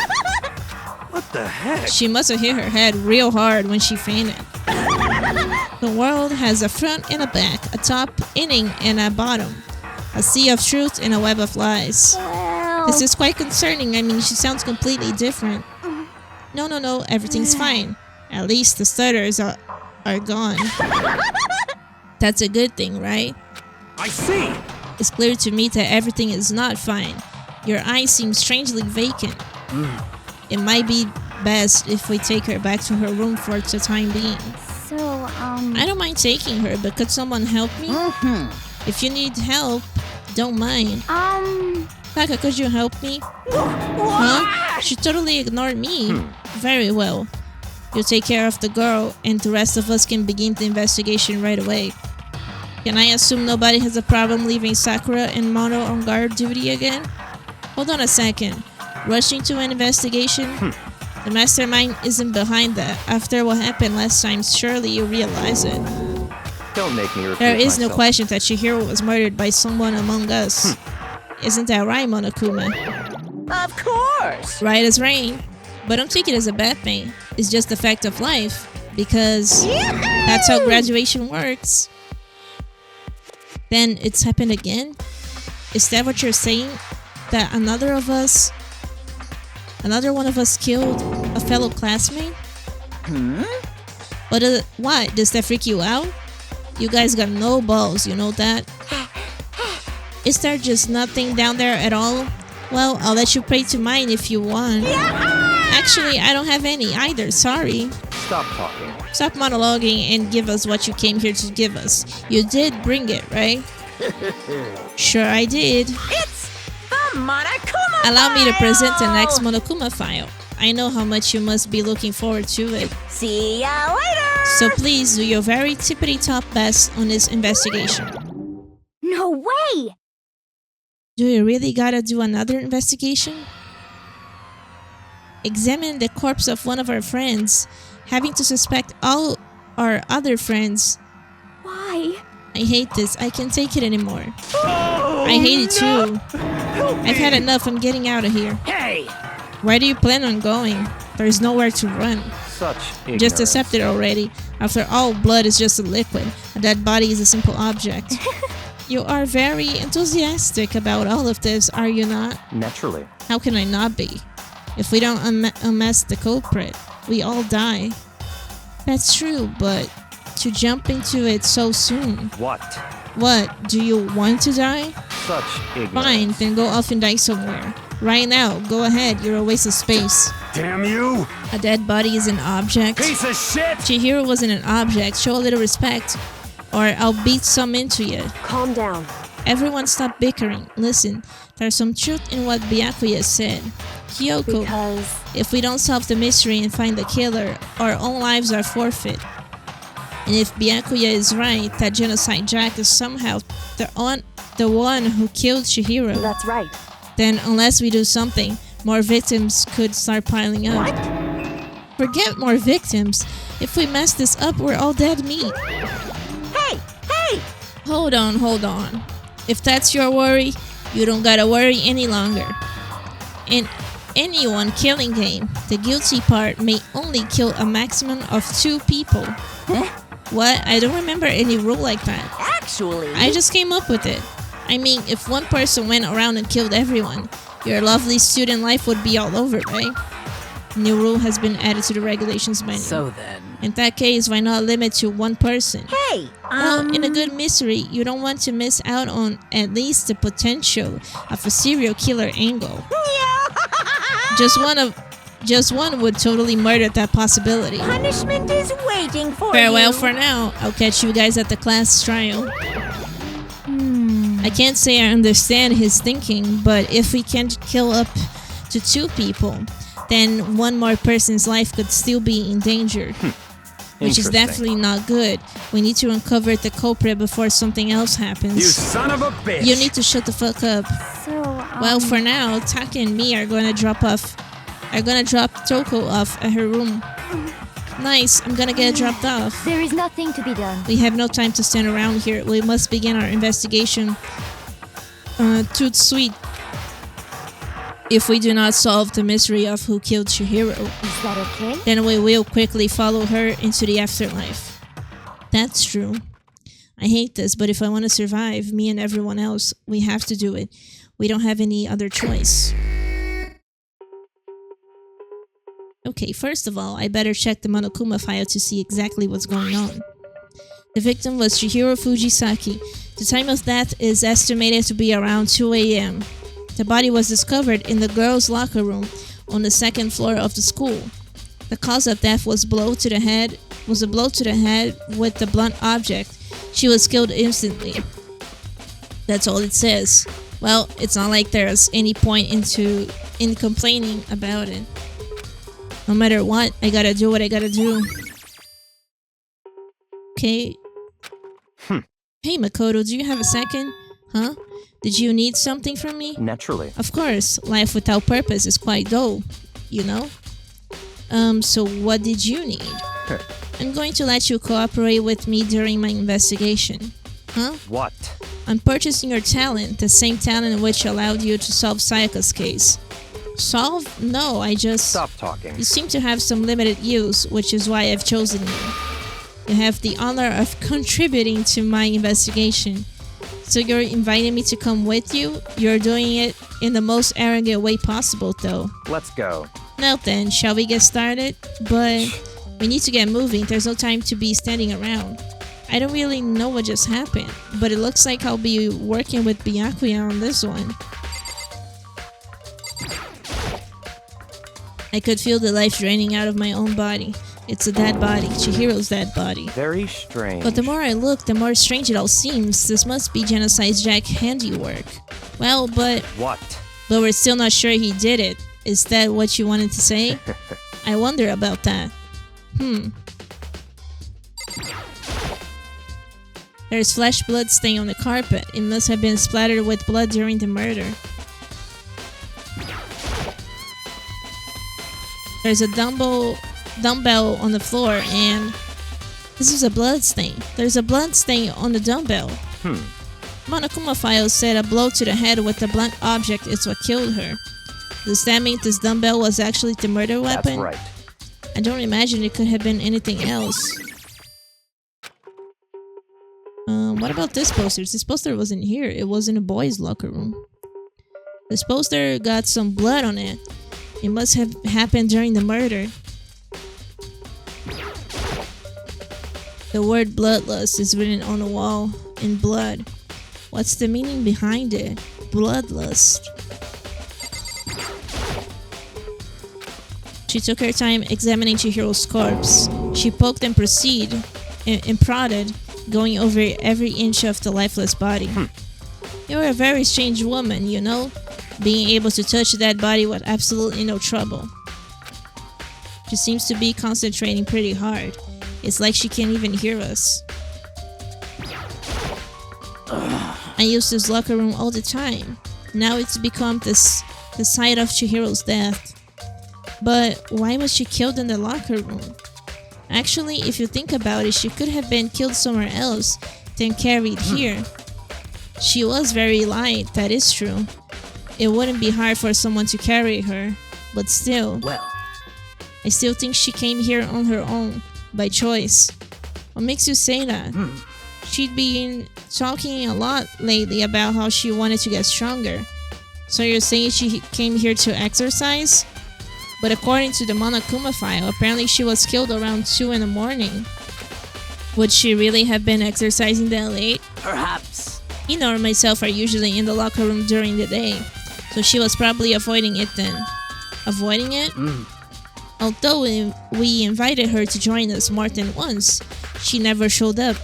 What the heck? She must have hit her head real hard when she fainted. The world has a front and a back, a top, inning, and a bottom. A sea of truth and a web of lies. Well... This is quite concerning. I mean, she sounds completely different. No, everything's fine. At least the stutters are gone. That's a good thing, right? I see! It's clear to me that everything is not fine. Your eyes seem strangely vacant. It might be best if we take her back to her room for the time being. So, I don't mind taking her, but could someone help me? If you need help, don't mind. Taka, could you help me? Huh? She totally ignored me. Very well. You take care of the girl, and the rest of us can begin the investigation right away. Can I assume nobody has a problem leaving Sakura and Mono on guard duty again? Hold on a second. Rushing to an investigation? The mastermind isn't behind that. After what happened last time, surely you realize it. Don't make me repeat There is no myself. question that Chihiro was murdered by someone among us. Isn't that right, Monokuma? Of course! Right as rain. But don't take it as a bad thing. It's just the fact of life. Because that's how graduation works. Then it's happened again? Is that what you're saying? That another one of us killed a fellow classmate? But what? Does that freak you out? You guys got no balls, you know that? Is there just nothing down there at all? Well, I'll let you pray to mine if you want. Actually, I don't have any either, sorry. Stop talking. Stop monologuing and give us what you came here to give us. You did bring it, right? Sure I did. It's the Monokuma Allow me to present the file! next Monokuma file. I know how much you must be looking forward to it. See ya later! So please do your very tippity-top best on this investigation. no way! Do you really gotta do another investigation? Examine the corpse of one of our friends, having to suspect all our other friends. Why? I hate this. I can't take it anymore. I hate it too. I've had enough. I'm getting out of here. Hey! Where do you plan on going? There's nowhere to run. Such ignorance. Just accept it already. After all, blood is just a liquid. A dead body is a simple object. You are very enthusiastic about all of this, are you not? Naturally. How can I not be? If we don't unmask the culprit, we all die. That's true, but to jump into it so soon. What? What? Do you want to die? Such ignorance. Fine, then go off and die somewhere. Right now, go ahead, you're a waste of space. Damn you! A dead body is an object. Piece of shit! Chihiro wasn't an object, show a little respect, or I'll beat some into you. Calm down. Everyone stop bickering. Listen, there's some truth in what Byakuya said. Kyoko, Because... if we don't solve the mystery and find the killer, our own lives are forfeit. And if Byakuya is right, that Genocide Jack is somehow the one who killed Chihiro, That's right. then unless we do something, more victims could start piling up. Forget more victims. If we mess this up, we're all dead meat. Hey! Hey! Hold on. If that's your worry, you don't gotta worry any longer. In any one killing game, the guilty part may only kill a maximum of 2 people. Huh? What? I don't remember any rule like that. Actually... I just came up with it. I mean, if one person went around and killed everyone, your lovely student life would be all over, right? New rule has been added to the regulations menu. So then... In that case, why not limit to one person? Hey, Well, in a good mystery, you don't want to miss out on at least the potential of a serial killer angle. Just one would totally murder that possibility. punishment is waiting for Farewell you. for now. I'll catch you guys at the class trial. I can't say I understand his thinking, but if we can't kill up to 2 people, then one more person's life could still be in danger. Which is Interesting. definitely not good. We need to uncover the culprit before something else happens. You son of a bitch! You need to shut the fuck up. So, Well, for now, Taka and me are gonna drop Toko off at her room. Nice, I'm gonna get dropped off. there is nothing to be done. We have no time to stand around here. We must begin our investigation. Toot sweet. If we do not solve the mystery of who killed Chihiro, Is that okay? then we will quickly follow her into the afterlife. That's true. I hate this, but if I want to survive, me and everyone else, we have to do it. We don't have any other choice. Okay, first of all, I better check the Monokuma file to see exactly what's going on. The victim was Chihiro Fujisaki. The time of death is estimated to be around 2 a.m. The body was discovered in the girls' locker room on the 2nd floor of the school. The cause of death was a blow to the head with the blunt object. She was killed instantly. That's all it says. Well, it's not like there's any point in complaining about it. No matter what, I gotta do what I gotta do. Okay. Hey Makoto, do you have a second? Huh? Did you need something from me? Naturally. Of course, life without purpose is quite dull, you know? So what did you need? I'm going to let you cooperate with me during my investigation. Huh? What? I'm purchasing your talent, the same talent which allowed you to solve Sayaka's case. Solve? No, I just... Stop talking. You seem to have some limited use, which is why I've chosen you. You have the honor of contributing to my investigation. So you're inviting me to come with you? You're doing it in the most arrogant way possible, though. Let's go. Now then, shall we get started? But we need to get moving. There's no time to be standing around. I don't really know what just happened, but it looks like I'll be working with Byakuya on this one. I could feel the life draining out of my own body. It's a dead body, Chihiro's dead body. Very strange. But the more I look, the more strange it all seems. This must be Genocide Jack's handiwork. Well, but What? we're still not sure he did it. Is that what you wanted to say? I wonder about that. There's flesh blood stain on the carpet. It must have been splattered with blood during the murder. There's a dumbbell on the floor, and this is a blood stain. There's a blood stain on the dumbbell. Monokuma file said a blow to the head with a blunt object is what killed her. Does that mean this dumbbell was actually the murder weapon? That's right. I don't imagine it could have been anything else. What about this poster? This poster wasn't here. It was in a boys' locker room. This poster got some blood on it. It must have happened during the murder. The word bloodlust is written on the wall in blood. What's the meaning behind it? Bloodlust. She took her time examining Chihiro's corpse. She poked and prodded, going over every inch of the lifeless body. You're a very strange woman, you know? Being able to touch that body with absolutely no trouble. She seems to be concentrating pretty hard. It's like she can't even hear us. I use this locker room all the time. Now it's become the site of Chihiro's death. But why was she killed in the locker room? Actually, if you think about it, she could have been killed somewhere else, then carried here. She was very light, that is true. It wouldn't be hard for someone to carry her, but still. Well, I still think she came here on her own, by choice. What makes you say that? she'd been talking a lot lately about how she wanted to get stronger. So you're saying she came here to exercise? But according to the Monokuma file, apparently she was killed around 2 in the morning. Would she really have been exercising that late? Perhaps. Ino and myself are usually in the locker room during the day, so she was probably avoiding it then. Avoiding it? Although we invited her to join us more than once, she never showed up.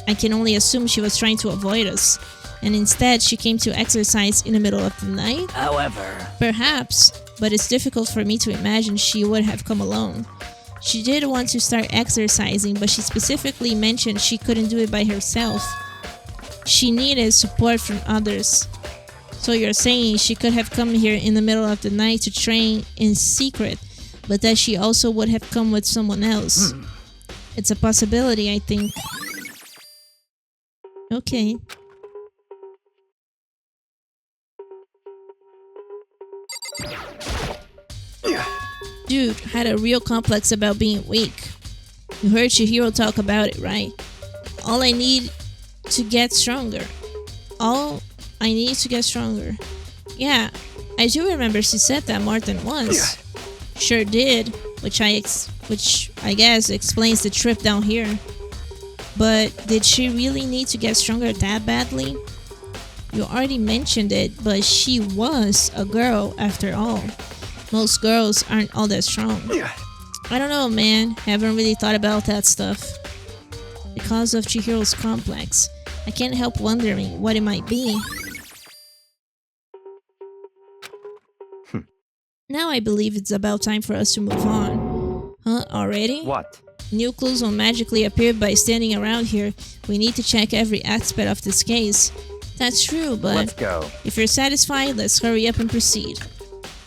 I can only assume she was trying to avoid us, and instead she came to exercise in the middle of the night? However, Perhaps, but it's difficult for me to imagine she would have come alone. She did want to start exercising, but she specifically mentioned she couldn't do it by herself. She needed support from others. So you're saying she could have come here in the middle of the night to train in secret, but that she also would have come with someone else. It's a possibility, I think. Okay. Dude had a real complex about being weak. You heard Chihiro talk about it, right? All I need to get stronger. All I need to get stronger. Yeah, I do remember she said that more than once. Sure did, which I guess explains the trip down here. But did she really need to get stronger that badly? You already mentioned it, but she was a girl after all. Most girls aren't all that strong. I don't know, man. Haven't really thought about that stuff. Because of Chihiro's complex, I can't help wondering what it might be. Now I believe it's about time for us to move on. Huh? Already? What? New clues won't magically appear by standing around here. We need to check every aspect of this case. That's true, but Let's go. if you're satisfied, let's hurry up and proceed.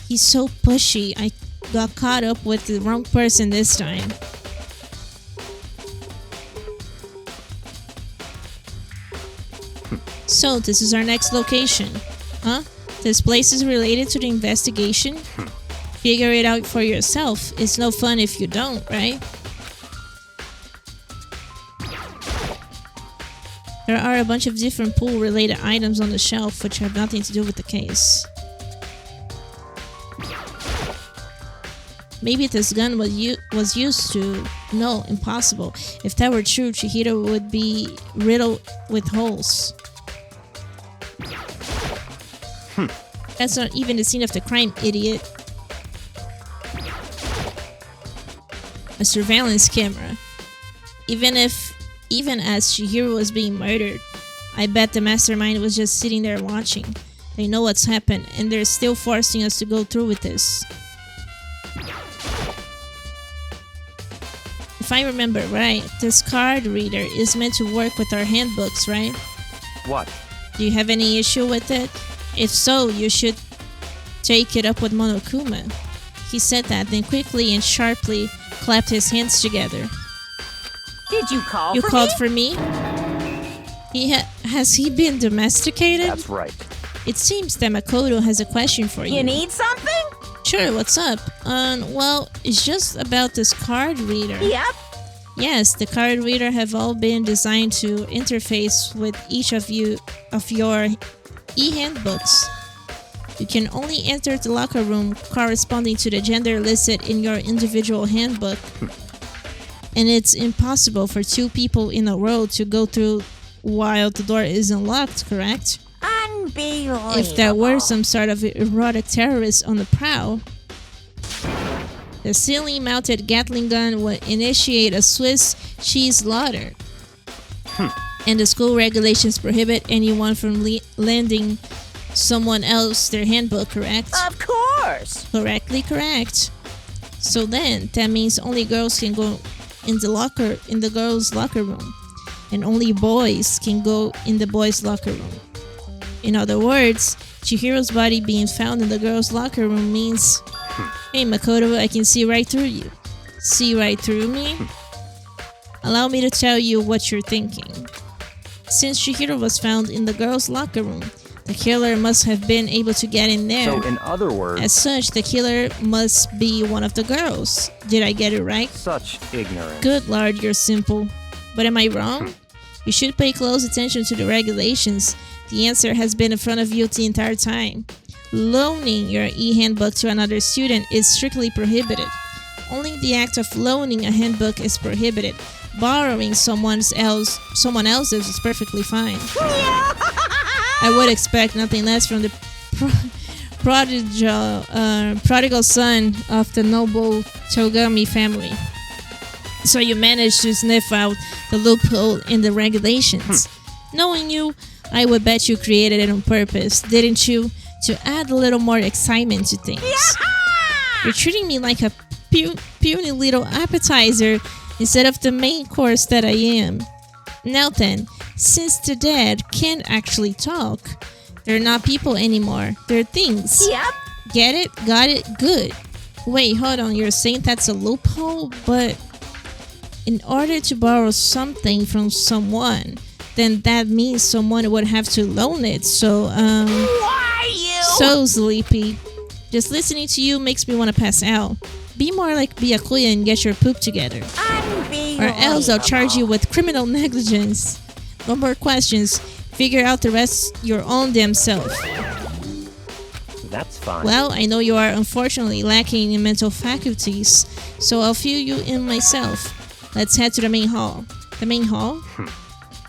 He's so pushy. I got caught up with the wrong person this time. So, this is our next location. Huh? This place is related to the investigation? Figure it out for yourself. It's no fun if you don't, right? There are a bunch of different pool-related items on the shelf which have nothing to do with the case. Maybe this gun was used to... No, impossible. If that were true, Chihiro would be riddled with holes. That's not even the scene of the crime, idiot. A surveillance camera. Even as Chihiro was being murdered, I bet the mastermind was just sitting there watching. They know what's happened, and they're still forcing us to go through with this. If I remember right, this card reader is meant to work with our handbooks, right? What? Do you have any issue with it? If so, you should take it up with Monokuma. He said that, then quickly and sharply clapped his hands together. did you call You for called me? for me? Has he been domesticated? That's right. It seems that Makoto has a question for you. You need something? Sure, what's up? Well, it's just about this card reader. Yep. Yes, the card reader have all been designed to interface with each of your e-handbooks. You can only enter the locker room corresponding to the gender listed in your individual handbook. And it's impossible for two people in a row to go through while the door is unlocked, correct? Unbelievable. If there were some sort of erotic terrorist on the prowl, the ceiling-mounted Gatling gun would initiate a Swiss cheese slaughter. And the school regulations prohibit anyone from lending someone else their handbook, correct? Of course. Correctly correct. So then, that means only girls can go in the girls' locker room, and only boys can go in the boys' locker room. In other words, Chihiro's body being found in the girls' locker room means, hey Makoto, I can see right through you. See right through me? Allow me to tell you what you're thinking. Since Chihiro was found in the girls' locker room, the killer must have been able to get in there. So, in other words, As such, the killer must be one of the girls. Did I get it right? such ignorance. Good lord, you're simple. But am I wrong? You should pay close attention to the regulations. The answer has been in front of you the entire time. Loaning your e-handbook to another student is strictly prohibited. Only the act of loaning a handbook is prohibited. Borrowing someone else's is perfectly fine. I would expect nothing less from the prodigal son of the noble Togami family. So you managed to sniff out the loophole in the regulations. Knowing you, I would bet you created it on purpose, didn't you? To add a little more excitement to things. You're treating me like a puny little appetizer instead of the main course that I am. Now then, since the dead can't actually talk, they're not people anymore. They're things. Yep. Get it? Got it? Good. Wait, hold on. You're saying that's a loophole? But in order to borrow something from someone, then that means someone would have to loan it. So, Why you? so sleepy. Just listening to you makes me want to pass out. Be more like Byakuya and get your poop together. Or else I'll charge you with criminal negligence. No more questions. Figure out the rest your own damn self. That's fine. Well, I know you are unfortunately lacking in mental faculties, so I'll fill you in myself. Let's head to the main hall. The main hall?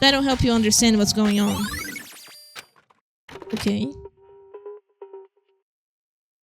That'll help you understand what's going on. Okay.